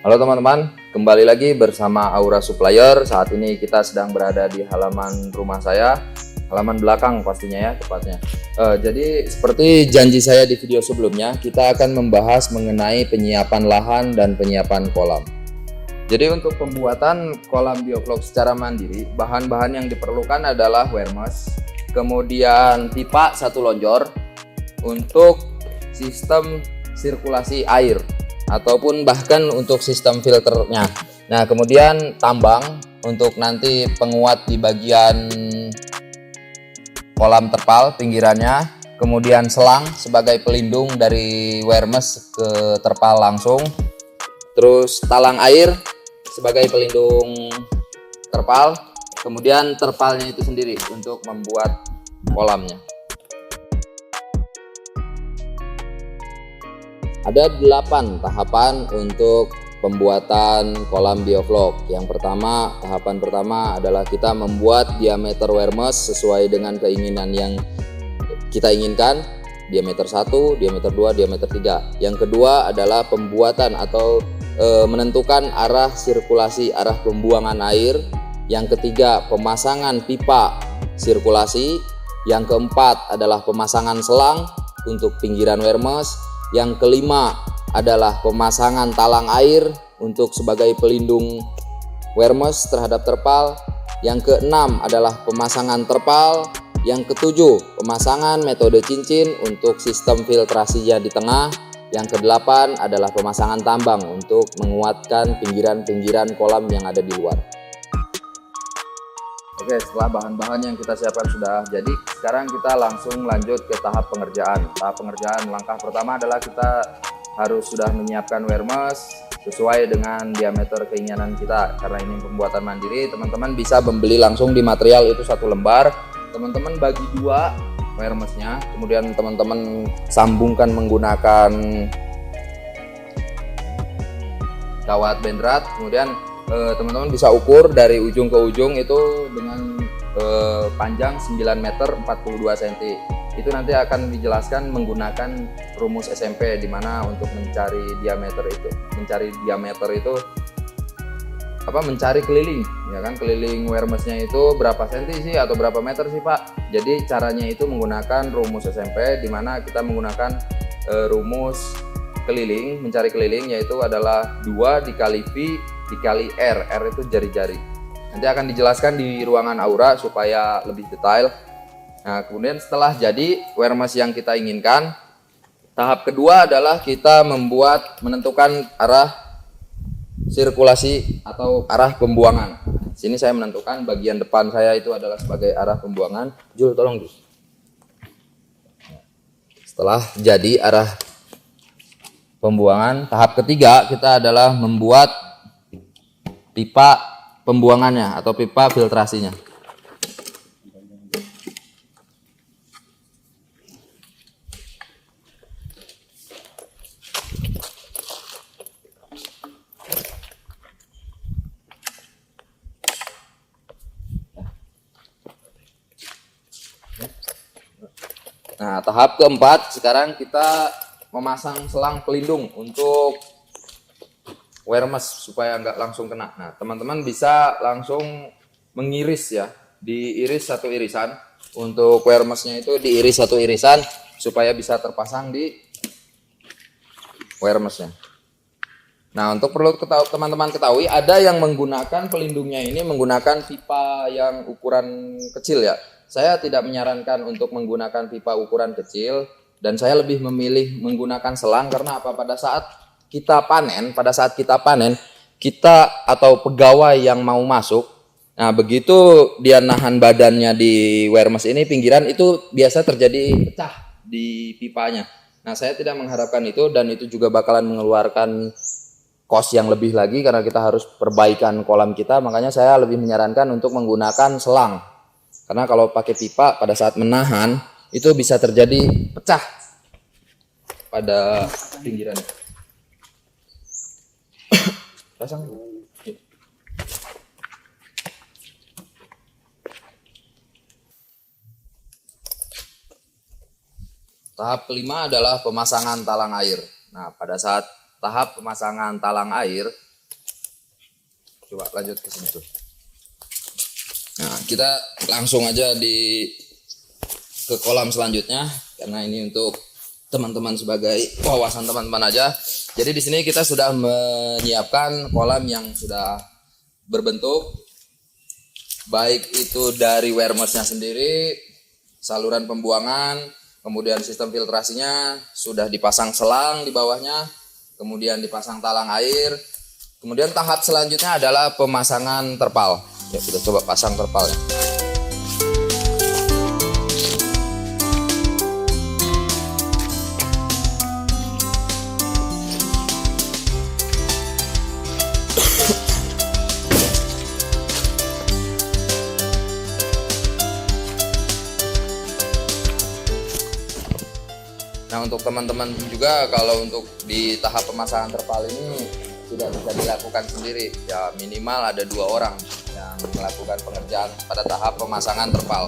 Halo teman-teman, kembali lagi bersama Aura Supplier. Saat ini kita sedang berada di halaman rumah saya, halaman belakang pastinya ya tepatnya. Jadi seperti janji saya di video sebelumnya, kita akan membahas mengenai penyiapan lahan dan penyiapan kolam. Jadi untuk pembuatan kolam bioflok secara mandiri, bahan-bahan yang diperlukan adalah wermes, kemudian pipa 1 lonjor untuk sistem sirkulasi air, ataupun bahkan untuk sistem filternya. Nah, kemudian tambang untuk nanti penguat di bagian kolam terpal pinggirannya, kemudian selang sebagai pelindung dari wermes ke terpal langsung, terus talang air sebagai pelindung terpal, kemudian terpalnya itu sendiri untuk membuat kolamnya. Ada 8 tahapan untuk pembuatan kolam bioflok. Yang pertama, tahapan pertama adalah kita membuat diameter wermes sesuai dengan keinginan yang kita inginkan, diameter 1, diameter 2, diameter 3. Yang kedua adalah pembuatan atau menentukan arah sirkulasi, arah pembuangan air. Yang ketiga, pemasangan pipa sirkulasi. Yang keempat adalah pemasangan selang untuk pinggiran wermes. Yang kelima adalah pemasangan talang air untuk sebagai pelindung wermes terhadap terpal. Yang keenam adalah pemasangan terpal. Yang ketujuh, pemasangan metode cincin untuk sistem filtrasinya di tengah. Yang kedelapan adalah pemasangan tambang untuk menguatkan pinggiran-pinggiran kolam yang ada di luar. Oke, setelah bahan-bahan yang kita siapkan sudah jadi, sekarang kita langsung lanjut ke tahap pengerjaan. Tahap pengerjaan, langkah pertama adalah kita harus sudah menyiapkan wermes sesuai dengan diameter keinginan kita. Karena ini pembuatan mandiri, teman-teman bisa membeli langsung di material itu 1 lembar. Teman-teman bagi 2 wermesnya, kemudian teman-teman sambungkan menggunakan kawat benrat, kemudian teman-teman bisa ukur dari ujung ke ujung itu dengan panjang 9 meter 42 cm. Itu nanti akan dijelaskan menggunakan rumus SMP, dimana untuk mencari diameter itu mencari keliling, ya kan, keliling wermesnya itu berapa senti sih atau berapa meter sih Pak. Jadi caranya itu menggunakan rumus SMP, dimana kita menggunakan rumus keliling, mencari keliling, yaitu adalah 2 dikali V dikali R itu jari-jari. Nanti akan dijelaskan di ruangan Aura supaya lebih detail. Nah, kemudian setelah jadi wermes yang kita inginkan, tahap kedua adalah kita menentukan arah sirkulasi atau arah pembuangan. Sini saya menentukan bagian depan saya itu adalah sebagai arah pembuangan. Jul, tolong Jul. Setelah jadi arah pembuangan, tahap ketiga kita adalah membuat pipa pembuangannya atau pipa filtrasinya. Nah, tahap keempat sekarang kita memasang selang pelindung untuk wermes supaya nggak langsung kena. Nah, teman-teman bisa langsung mengiris ya, diiris 1 irisan. Untuk wermesnya itu diiris 1 irisan supaya bisa terpasang di wermesnya. Nah, untuk perlu teman-teman ketahui, ada yang menggunakan pelindungnya ini menggunakan pipa yang ukuran kecil ya. Saya tidak menyarankan untuk menggunakan pipa ukuran kecil, dan saya lebih memilih menggunakan selang. Karena apa? Pada saat kita panen, kita atau pegawai yang mau masuk, nah begitu dia nahan badannya di wermes ini, pinggiran itu biasa terjadi pecah di pipanya. Nah, saya tidak mengharapkan itu, dan itu juga bakalan mengeluarkan kos yang lebih lagi karena kita harus perbaikan kolam kita. Makanya saya lebih menyarankan untuk menggunakan selang. Karena kalau pakai pipa pada saat menahan itu bisa terjadi pecah pada pinggiran. Pasang. Tahap kelima adalah pemasangan talang air. Nah, pada saat tahap pemasangan talang air, Coba lanjut ke sini tuh. Nah, kita langsung aja ke kolam selanjutnya karena ini untuk teman-teman sebagai wawasan teman-teman aja. Jadi di sini kita sudah menyiapkan kolam yang sudah berbentuk, baik itu dari wermesnya sendiri, saluran pembuangan, kemudian sistem filtrasinya sudah dipasang selang di bawahnya, kemudian dipasang talang air. Kemudian tahap selanjutnya adalah pemasangan terpal. Ya, kita coba pasang terpalnya. Nah, untuk teman-teman juga kalau untuk di tahap pemasangan terpal ini tidak bisa dilakukan sendiri, ya minimal ada 2 orang yang melakukan pengerjaan pada tahap pemasangan terpal.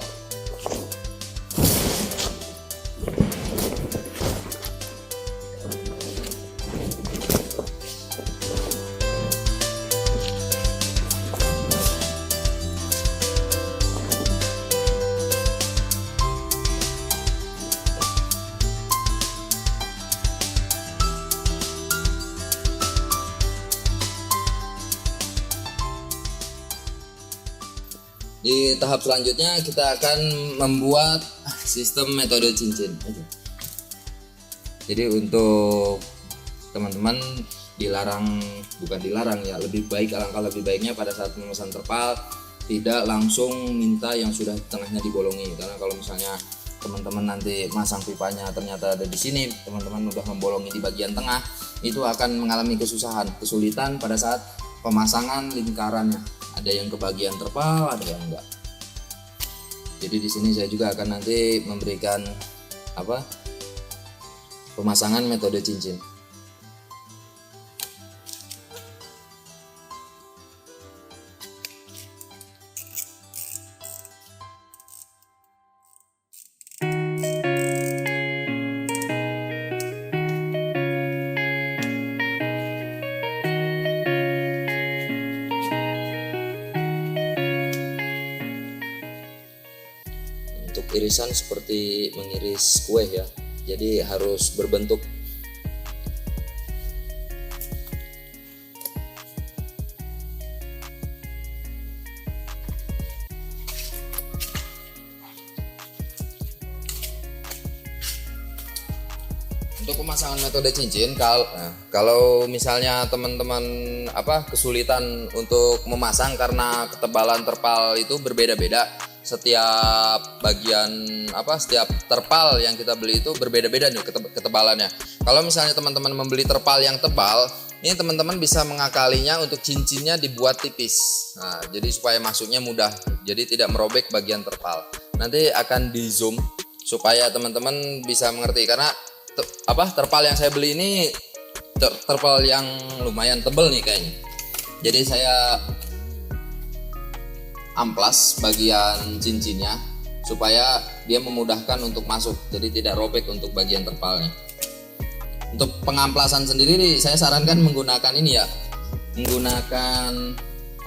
Di tahap selanjutnya kita akan membuat sistem metode cincin. Jadi untuk teman-teman bukan dilarang ya, lebih baik, alangkah lebih baiknya pada saat memesan terpal tidak langsung minta yang sudah tengahnya dibolongi, karena kalau misalnya teman-teman nanti masang pipanya ternyata ada di sini, teman-teman udah membolongi di bagian tengah, itu akan mengalami kesulitan pada saat pemasangan lingkarannya. Ada yang ke bagian terpal, ada yang enggak. Jadi di sini saya juga akan nanti memberikan pemasangan metode cincin. Untuk irisan seperti mengiris kue ya, jadi harus berbentuk. Untuk pemasangan metode cincin, kalau misalnya teman-teman kesulitan untuk memasang karena ketebalan terpal itu berbeda-beda, setiap setiap terpal yang kita beli itu berbeda-beda nih ketebalannya. Kalau misalnya teman-teman membeli terpal yang tebal, ini teman-teman bisa mengakalinya untuk cincinnya dibuat tipis. Nah, jadi supaya masuknya mudah, jadi tidak merobek bagian terpal. Nanti akan di zoom supaya teman-teman bisa mengerti, karena terpal yang saya beli ini terpal yang lumayan tebal nih kayaknya. Jadi saya amplas bagian cincinnya supaya dia memudahkan untuk masuk, jadi tidak robek untuk bagian terpalnya. Untuk pengamplasan sendiri nih, saya sarankan menggunakan ini ya, menggunakan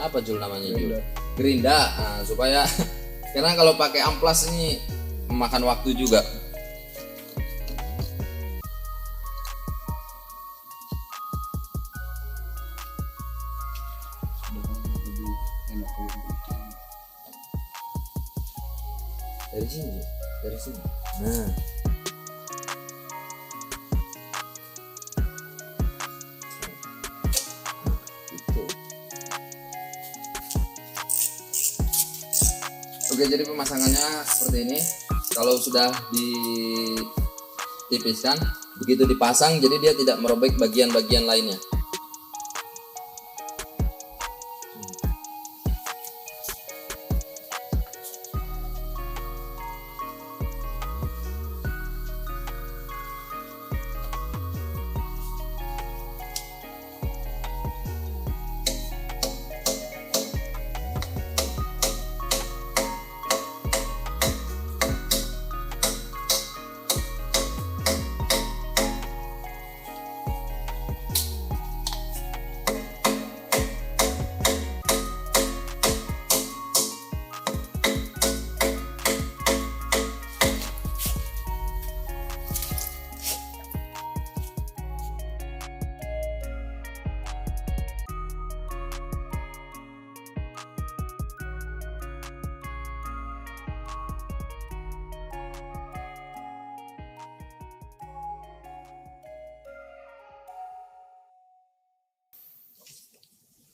apa Jul namanya Jul? Gerinda. Nah, supaya karena kalau pakai amplas ini memakan waktu juga. Dari sini. Nah, itu. Oke, jadi pemasangannya seperti ini. Kalau sudah ditipiskan, begitu dipasang, jadi dia tidak merobek bagian-bagian lainnya.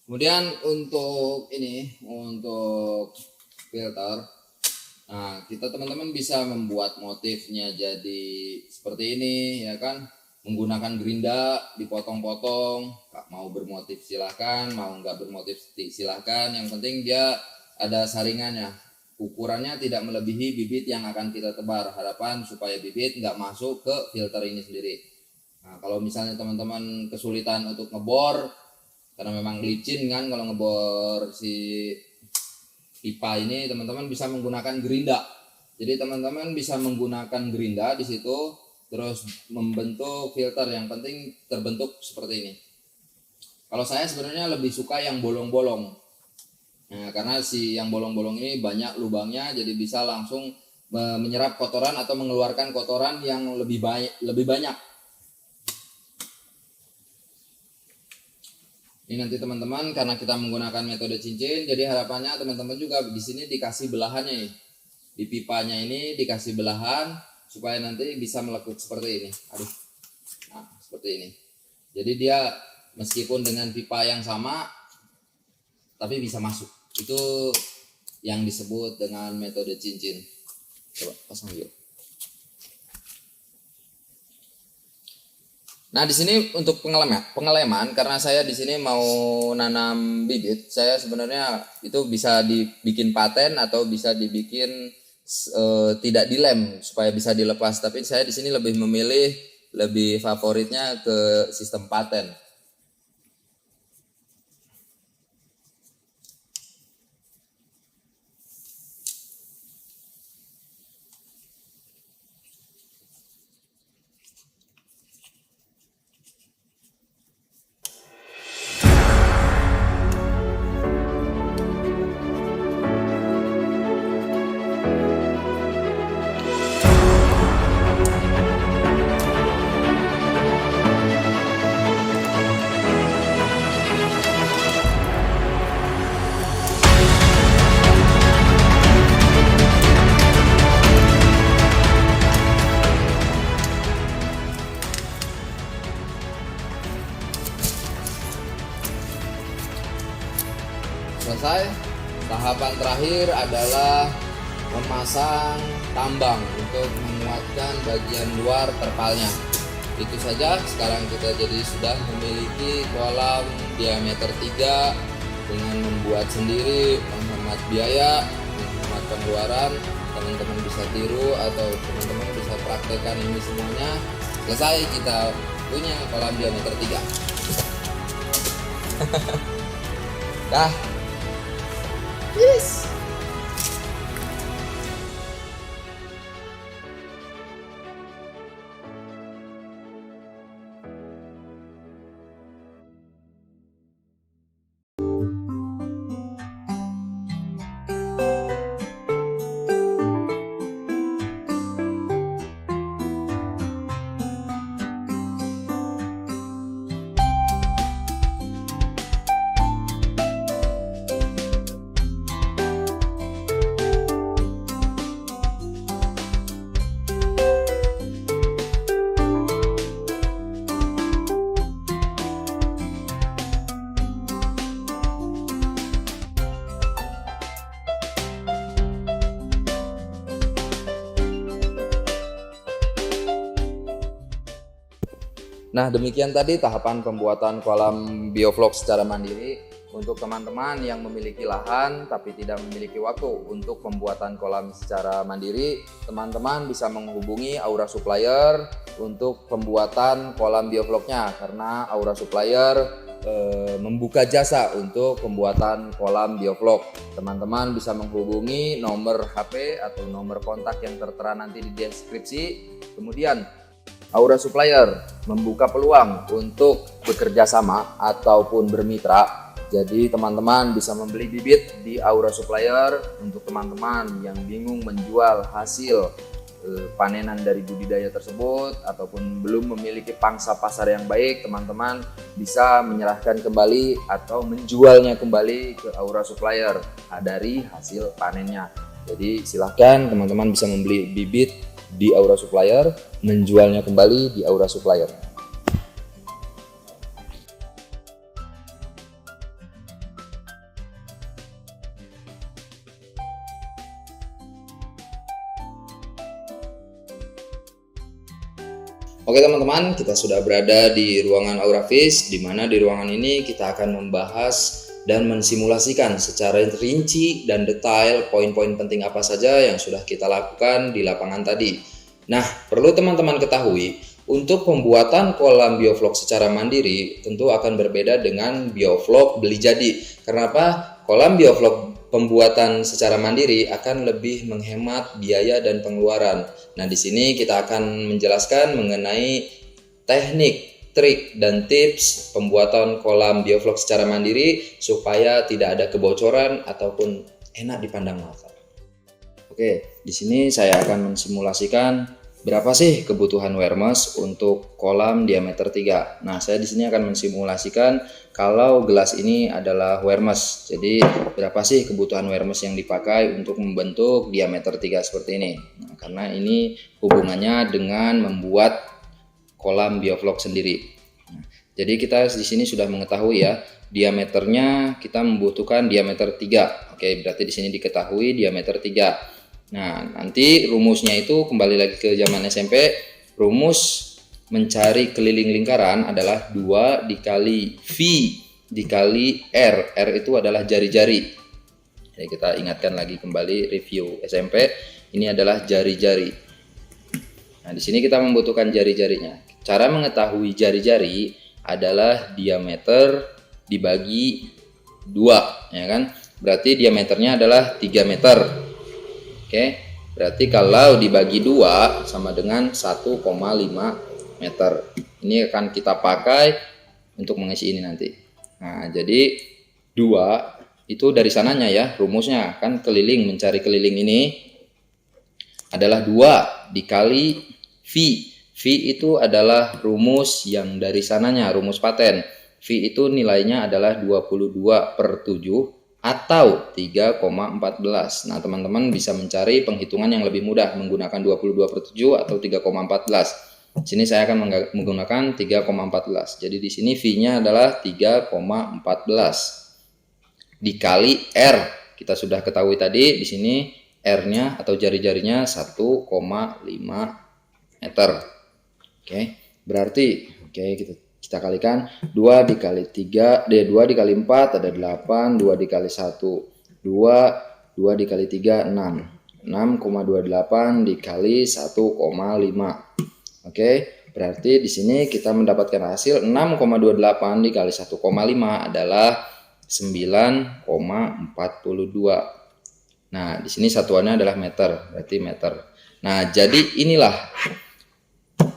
Kemudian untuk filter, nah kita teman-teman bisa membuat motifnya jadi seperti ini ya kan, menggunakan gerinda dipotong-potong. Mau bermotif silahkan, mau nggak bermotif silahkan, yang penting dia ada saringannya, ukurannya tidak melebihi bibit yang akan kita tebar. Harapan supaya bibit nggak masuk ke filter ini sendiri. Nah kalau misalnya teman-teman kesulitan untuk ngebor karena memang licin kan kalau ngebor si pipa ini, teman-teman bisa menggunakan gerinda. Jadi teman-teman bisa menggunakan gerinda di situ terus membentuk filter, yang penting terbentuk seperti ini. Kalau saya sebenarnya lebih suka yang bolong-bolong. Nah, karena si yang bolong-bolong ini banyak lubangnya, jadi bisa langsung menyerap kotoran atau mengeluarkan kotoran yang lebih banyak. Ini nanti teman-teman, karena kita menggunakan metode cincin, jadi harapannya teman-teman juga di sini dikasih belahannya nih. Di pipanya ini dikasih belahan supaya nanti bisa melekuk seperti ini. Nah, seperti ini. Jadi dia meskipun dengan pipa yang sama tapi bisa masuk. Itu yang disebut dengan metode cincin. Coba pasang yuk. Nah, di sini untuk pengeleman karena saya di sini mau nanam bibit, saya sebenarnya itu bisa dibikin paten atau bisa dibikin tidak dilem supaya bisa dilepas, tapi saya di sini lebih favoritnya ke sistem paten. Selesai. Tahapan terakhir adalah memasang tambang untuk menguatkan bagian luar terpalnya. Itu saja. Sekarang kita jadi sudah memiliki kolam diameter 3 dengan membuat sendiri, menghemat biaya, menghemat pengeluaran. Teman-teman bisa tiru atau teman-teman bisa praktekkan ini semuanya. Selesai, kita punya kolam diameter 3. Dah. Yes. Nah, demikian tadi tahapan pembuatan kolam bioflok secara mandiri. Untuk teman-teman yang memiliki lahan tapi tidak memiliki waktu untuk pembuatan kolam secara mandiri, teman-teman bisa menghubungi Aura Supplier untuk pembuatan kolam biofloknya, karena Aura Supplier membuka jasa untuk pembuatan kolam bioflok. Teman-teman bisa menghubungi nomor HP atau nomor kontak yang tertera nanti di deskripsi. Kemudian Aura Supplier membuka peluang untuk bekerja sama ataupun bermitra. Jadi teman-teman bisa membeli bibit di Aura Supplier. Untuk teman-teman yang bingung menjual hasil panenan dari budidaya tersebut ataupun belum memiliki pangsa pasar yang baik, teman-teman bisa menyerahkan kembali atau menjualnya kembali ke Aura Supplier dari hasil panennya. Jadi silahkan teman-teman bisa membeli bibit di Aura Supplier, menjualnya kembali di Aura Supplier. Oke teman-teman, kita sudah berada di ruangan Aurafis, di mana di ruangan ini kita akan membahas dan mensimulasikan secara rinci dan detail poin-poin penting apa saja yang sudah kita lakukan di lapangan tadi. Nah, perlu teman-teman ketahui, untuk pembuatan kolam biovlog secara mandiri tentu akan berbeda dengan biovlog beli jadi. Kenapa? Kolam biovlog pembuatan secara mandiri akan lebih menghemat biaya dan pengeluaran. Nah, di sini kita akan menjelaskan mengenai teknik, trik, dan tips pembuatan kolam biovlog secara mandiri supaya tidak ada kebocoran ataupun enak dipandang mata. Oke, di sini saya akan mensimulasikan berapa sih kebutuhan Wermes untuk kolam diameter 3. Nah, saya di sini akan mensimulasikan kalau gelas ini adalah Wermes. Jadi, berapa sih kebutuhan Wermes yang dipakai untuk membentuk diameter 3 seperti ini. Nah, karena ini hubungannya dengan membuat kolam biovlog sendiri. Nah, jadi kita di sini sudah mengetahui ya, diameternya kita membutuhkan diameter 3. Oke, berarti di sini diketahui diameter 3. Nah, nanti rumusnya itu kembali lagi ke zaman SMP. Rumus mencari keliling lingkaran adalah 2 dikali V dikali R. R itu adalah jari-jari. Jadi kita ingatkan lagi kembali review SMP. Ini adalah jari-jari. Nah, di sini kita membutuhkan jari-jarinya. Cara mengetahui jari-jari adalah diameter dibagi 2, ya kan? Berarti diameternya adalah 3 meter. Oke, berarti kalau dibagi 2 sama dengan 1,5 meter. Ini akan kita pakai untuk mengisi ini nanti. Nah, jadi 2 itu dari sananya ya, rumusnya kan keliling, mencari keliling ini adalah 2 dikali V. V itu adalah rumus yang dari sananya, rumus paten. V itu nilainya adalah 22/7 atau 3,14. Nah, teman-teman bisa mencari penghitungan yang lebih mudah menggunakan 22/7 atau 3,14. Di sini saya akan menggunakan 3,14. Jadi di sini V-nya adalah 3,14 dikali R. Kita sudah ketahui tadi di sini R-nya atau jari-jarinya 1,5 meter. Oke, berarti kita kalikan 2 dikali 3, 2 dikali 4 ada 8, 2 dikali 1 2, 2 dikali 3 6, 6,28 dikali 1,5. Oke, berarti di sini kita mendapatkan hasil 6,28 dikali 1,5 adalah 9,42. Nah, di sini satuannya adalah meter, berarti meter. Nah, jadi inilah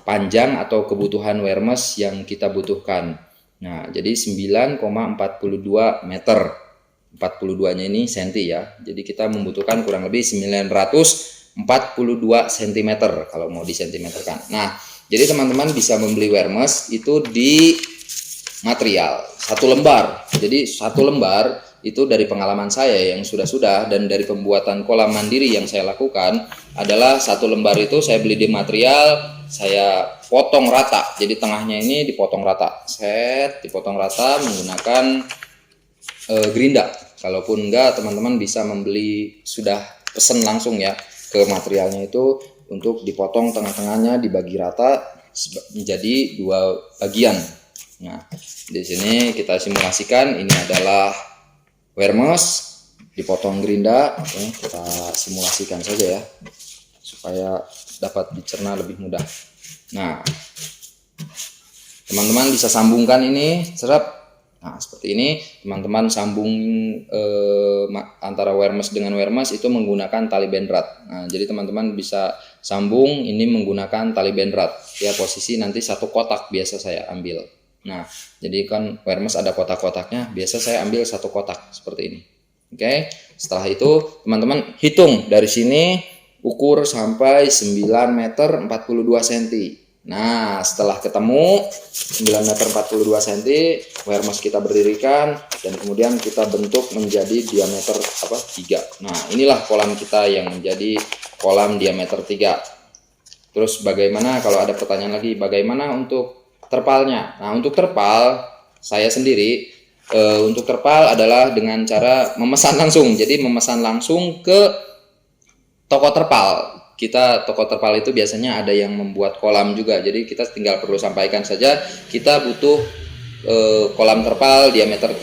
panjang atau kebutuhan Wermes yang kita butuhkan. Nah, jadi 9,42 meter. 42-nya ini senti ya. Jadi kita membutuhkan kurang lebih 942 cm kalau mau disentimeterkan. Nah, jadi teman-teman bisa membeli Wermes itu di material 1 lembar. Jadi 1 lembar itu dari pengalaman saya yang sudah dan dari pembuatan kolam mandiri yang saya lakukan adalah 1 lembar itu saya beli di material, saya potong rata. Jadi tengahnya ini dipotong rata, dipotong rata menggunakan gerinda. Kalaupun enggak, teman-teman bisa membeli sudah pesen langsung ya ke materialnya itu untuk dipotong tengah-tengahnya, dibagi rata menjadi 2 bagian. Nah, di sini kita simulasikan ini adalah Wermes dipotong gerinda. Oke, kita simulasikan saja ya supaya dapat dicerna lebih mudah. Nah, teman-teman bisa sambungkan ini serap. Nah, seperti ini teman-teman sambung antara Wermes dengan Wermes itu menggunakan tali benrat. Nah, jadi teman-teman bisa sambung ini menggunakan tali benrat. Ya, posisi nanti 1 kotak biasa saya ambil. Nah, jadi kan Wermes ada kotak-kotaknya, biasa saya ambil 1 kotak seperti ini. Oke, setelah itu teman-teman hitung dari sini ukur sampai 9 meter 42 cm. Nah, setelah ketemu 9 meter 42 cm, Wermes kita berdirikan dan kemudian kita bentuk menjadi diameter 3. Nah, inilah kolam kita yang menjadi kolam diameter 3. Terus bagaimana kalau ada pertanyaan lagi, bagaimana untuk terpalnya? Nah, untuk terpal saya sendiri untuk terpal adalah dengan cara memesan langsung. Jadi memesan langsung ke toko terpal. kita toko terpal itu biasanya ada yang membuat kolam juga, jadi kita tinggal perlu sampaikan saja kita butuh kolam terpal diameter 3.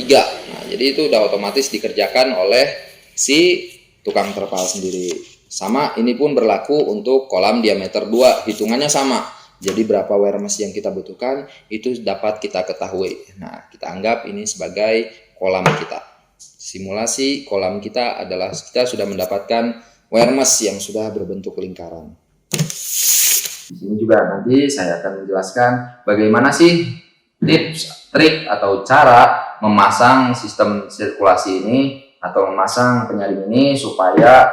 Nah, jadi itu udah otomatis dikerjakan oleh si tukang terpal sendiri. Sama ini pun berlaku untuk kolam diameter 2, hitungannya sama. Jadi berapa wear mesh yang kita butuhkan itu dapat kita ketahui. Nah, kita anggap ini sebagai kolam kita. Simulasi kolam kita adalah kita sudah mendapatkan wear mesh yang sudah berbentuk lingkaran. Di sini juga nanti saya akan menjelaskan bagaimana sih tips, trik atau cara memasang sistem sirkulasi ini atau memasang penyaring ini supaya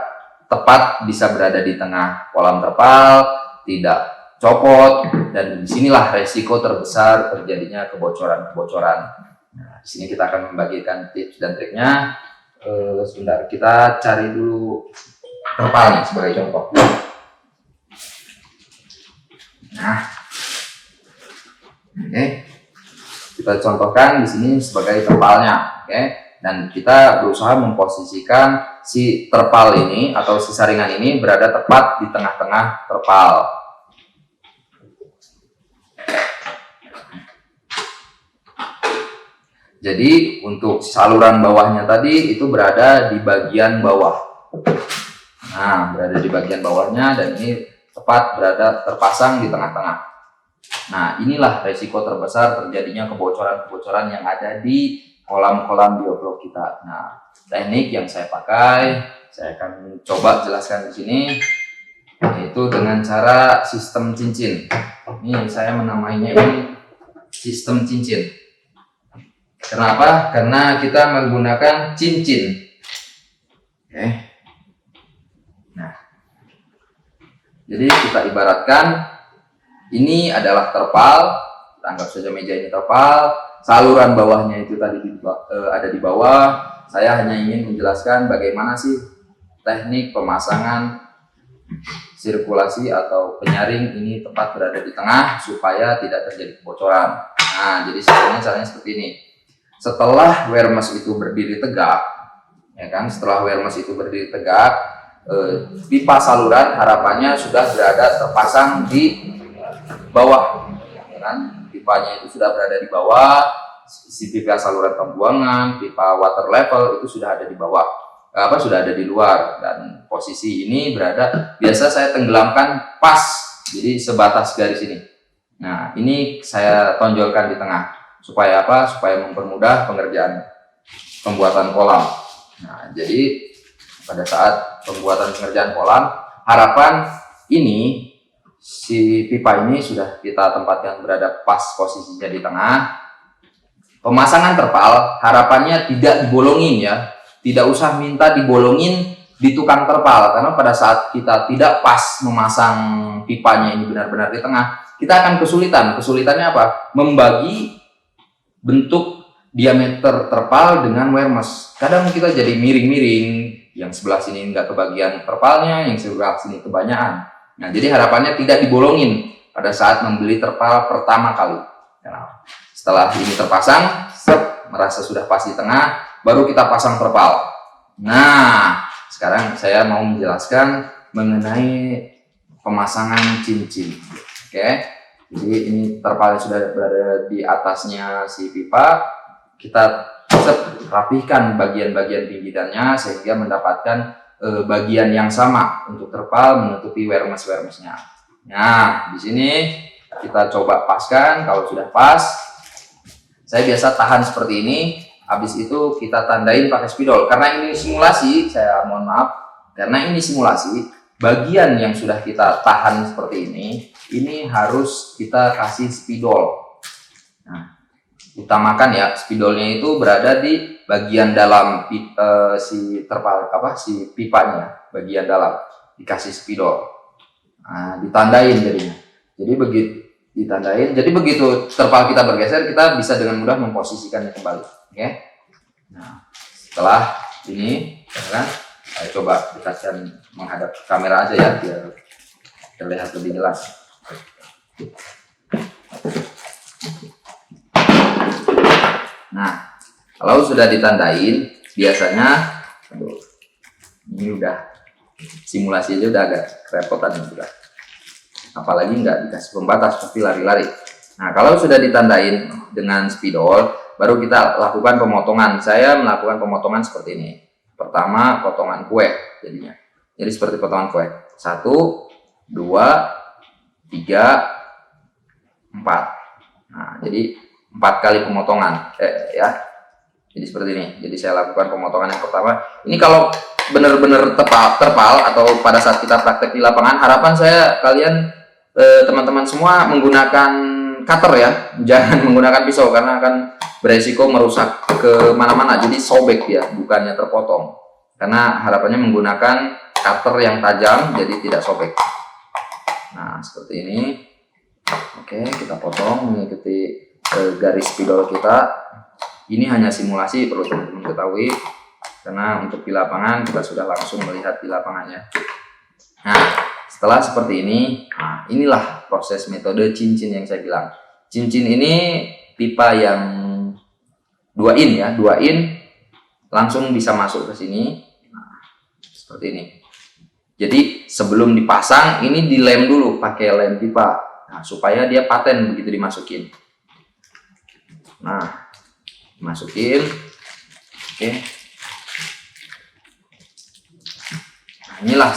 tepat bisa berada di tengah kolam terpal, tidak copot, dan disinilah resiko terbesar terjadinya kebocoran-kebocoran. Nah, di sini kita akan membagikan tips dan triknya. Sebentar, kita cari dulu terpal nih sebagai contoh. Nah, oke, kita contohkan di sini sebagai terpalnya, oke, dan kita berusaha memposisikan si terpal ini atau si saringan ini berada tepat di tengah-tengah terpal. Jadi untuk saluran bawahnya tadi itu berada di bagian bawah. Nah, berada di bagian bawahnya dan ini tepat berada terpasang di tengah-tengah. Nah, inilah resiko terbesar terjadinya kebocoran-kebocoran yang ada di kolam-kolam bioflok kita. Nah, teknik yang saya pakai, saya akan coba jelaskan di sini, yaitu dengan cara sistem cincin. Ini saya menamainya ini sistem cincin. Kenapa? Karena kita menggunakan cincin. Oke. Nah, jadi kita ibaratkan ini adalah terpal. Kita anggap saja meja ini terpal. Saluran bawahnya itu tadi ada di bawah. Saya hanya ingin menjelaskan bagaimana sih teknik pemasangan sirkulasi atau penyaring ini tepat berada di tengah supaya tidak terjadi kebocoran. Nah, jadi sebenarnya caranya seperti ini. Setelah wear mesh itu berdiri tegak, ya kan? Setelah wear mesh itu berdiri tegak, pipa saluran harapannya sudah berada terpasang di bawah, ya kan? Pipanya itu sudah berada di bawah, si pipa saluran pembuangan, pipa water level itu sudah ada di bawah, sudah ada di luar, dan posisi ini berada, biasa saya tenggelamkan pas, jadi sebatas garis ini. Nah, ini saya tonjolkan di tengah. Supaya apa? Supaya mempermudah pengerjaan pembuatan kolam. Nah, jadi pada saat pembuatan pengerjaan kolam, harapan ini si pipa ini sudah kita tempatkan berada pas posisinya di tengah. Pemasangan terpal harapannya tidak dibolongin ya, tidak usah minta dibolongin di tukang terpal, karena pada saat kita tidak pas memasang pipanya ini benar-benar di tengah, kita akan kesulitan. Kesulitannya apa? Membagi bentuk diameter terpal dengan wear mesh. Kadang kita jadi miring-miring, yang sebelah sini nggak kebagian terpalnya, yang sebelah sini kebanyakan. Nah, jadi harapannya tidak dibolongin pada saat membeli terpal pertama kali. Nah, setelah ini terpasang, merasa sudah pas di tengah, baru kita pasang terpal. Nah, sekarang saya mau menjelaskan mengenai pemasangan cincin. Oke. Jadi ini terpal sudah berada di atasnya si pipa, kita rapihkan bagian-bagian pinggirannya sehingga mendapatkan bagian yang sama untuk terpal menutupi wear mesh-nya. Nah, di sini kita coba paskan. Kalau sudah pas, saya biasa tahan seperti ini. Habis itu kita tandain pakai spidol. Karena ini simulasi, saya mohon maaf, karena ini simulasi. Bagian yang sudah kita tahan seperti ini harus kita kasih spidol. Nah, utamakan ya, spidolnya itu berada di bagian dalam si terpal, si pipanya, bagian dalam dikasih spidol. Nah, ditandain jadinya. Jadi begitu ditandain, jadi begitu terpal kita bergeser, kita bisa dengan mudah memposisikannya kembali. Oke. Nah, setelah ini, kan? Saya coba dekatkan menghadap ke kamera aja ya, biar terlihat lebih jelas. Nah, kalau sudah ditandain, biasanya ini udah simulasi aja udah agak kerepotan juga. Apalagi nggak dikasih pembatas pasti lari-lari. Nah, kalau sudah ditandain dengan spidol, baru kita lakukan pemotongan. Saya melakukan pemotongan seperti ini. Pertama, potongan kue jadinya. Jadi seperti potongan kue. 1, 2, 3, 4. Nah, jadi 4 kali pemotongan. Ya. Jadi seperti ini. Jadi saya lakukan pemotongan yang pertama. Ini kalau benar-benar terpal atau pada saat kita praktek di lapangan, harapan saya kalian teman-teman semua menggunakan cutter ya, jangan menggunakan pisau karena akan beresiko merusak ke mana-mana. Jadi sobek ya, bukannya terpotong. Karena harapannya menggunakan cutter yang tajam, jadi tidak sobek. Nah, seperti ini. Oke, kita potong mengikuti garis spidol kita. Ini hanya simulasi, perlu teman-teman ketahui. Karena untuk di lapangan kita sudah langsung melihat di lapangannya. Nah, setelah seperti ini, nah inilah proses metode cincin yang saya bilang. Cincin ini pipa yang 2 in ya, 2 in langsung bisa masuk ke sini. Nah, seperti ini. Jadi sebelum dipasang ini dilem dulu pakai lem pipa. Nah, supaya dia paten begitu dimasukin. Nah, dimasukin. Oke. Nah, inilah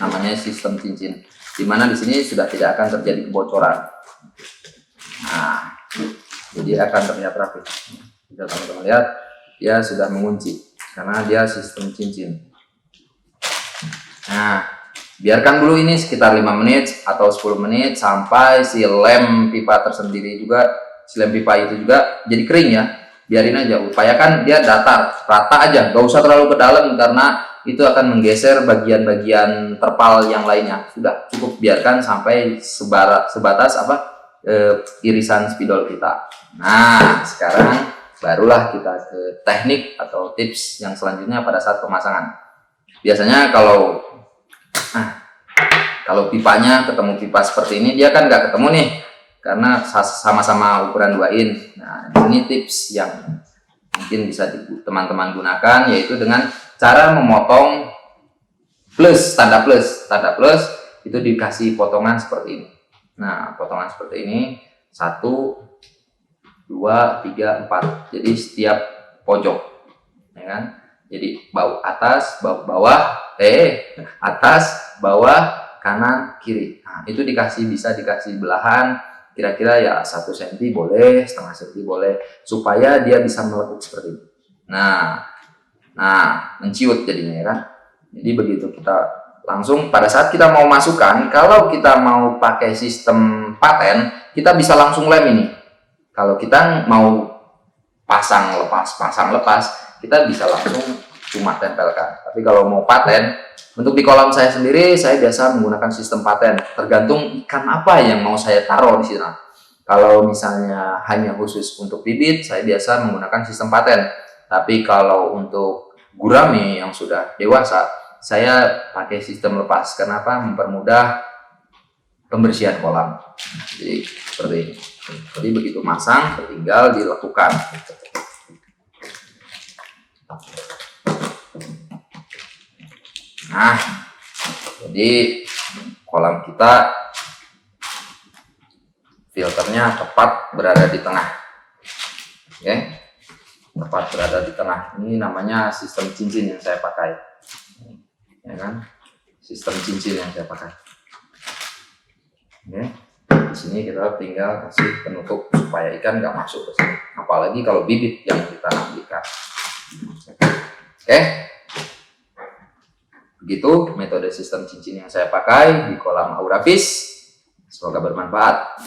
namanya sistem cincin, dimana di sini sudah tidak akan terjadi kebocoran. Nah, jadi akan terlihat rapi. Bisa teman-teman lihat, dia sudah mengunci karena dia sistem cincin. Nah, biarkan dulu ini sekitar 5 menit atau 10 menit sampai si lem pipa tersendiri juga, si lem pipa itu juga jadi kering ya. Biarin aja, upayakan dia datar, rata aja, gak usah terlalu ke dalam karena itu akan menggeser bagian-bagian terpal yang lainnya. Sudah cukup biarkan sampai sebatas irisan spidol kita. Nah, sekarang barulah kita ke teknik atau tips yang selanjutnya pada saat pemasangan. Biasanya kalau pipanya ketemu pipa seperti ini, dia kan nggak ketemu nih karena sama-sama ukuran 2 in. Nah, ini tips yang mungkin bisa teman-teman gunakan, yaitu dengan cara memotong tanda plus itu dikasih potongan seperti ini. Nah, potongan seperti ini 1, 2, 3, 4. Jadi setiap pojok, ya kan? Jadi atas, bawah, atas, bawah, kanan, kiri. Nah, itu bisa dikasih belahan kira-kira ya 1 cm boleh, setengah cm boleh, supaya dia bisa melekuk seperti ini. Nah, menciut jadinya ya kan. Jadi begitu kita langsung pada saat kita mau masukkan, kalau kita mau pakai sistem paten, kita bisa langsung lem ini. Kalau kita mau pasang lepas, kita bisa langsung cuma tempelkan. Tapi kalau mau paten, untuk di kolam saya sendiri, saya biasa menggunakan sistem paten. Tergantung ikan apa yang mau saya taruh di sini. Kalau misalnya hanya khusus untuk bibit, saya biasa menggunakan sistem paten. Tapi kalau untuk gurame yang sudah dewasa, saya pakai sistem lepas. Kenapa? Mempermudah pembersihan kolam. Jadi seperti ini. Jadi begitu masang, tinggal dilakukan. Nah, jadi kolam kita filternya tepat berada di tengah. Oke, tepat berada di tengah. Ini namanya sistem cincin yang saya pakai, ya kan? Sistem cincin yang saya pakai. Oke, di sini kita tinggal kasih penutup supaya ikan nggak masuk ke sini. Apalagi kalau bibit yang kita ambilkan. Oke. Begitu metode sistem cincin yang saya pakai di kolam Aura Fish. Semoga bermanfaat.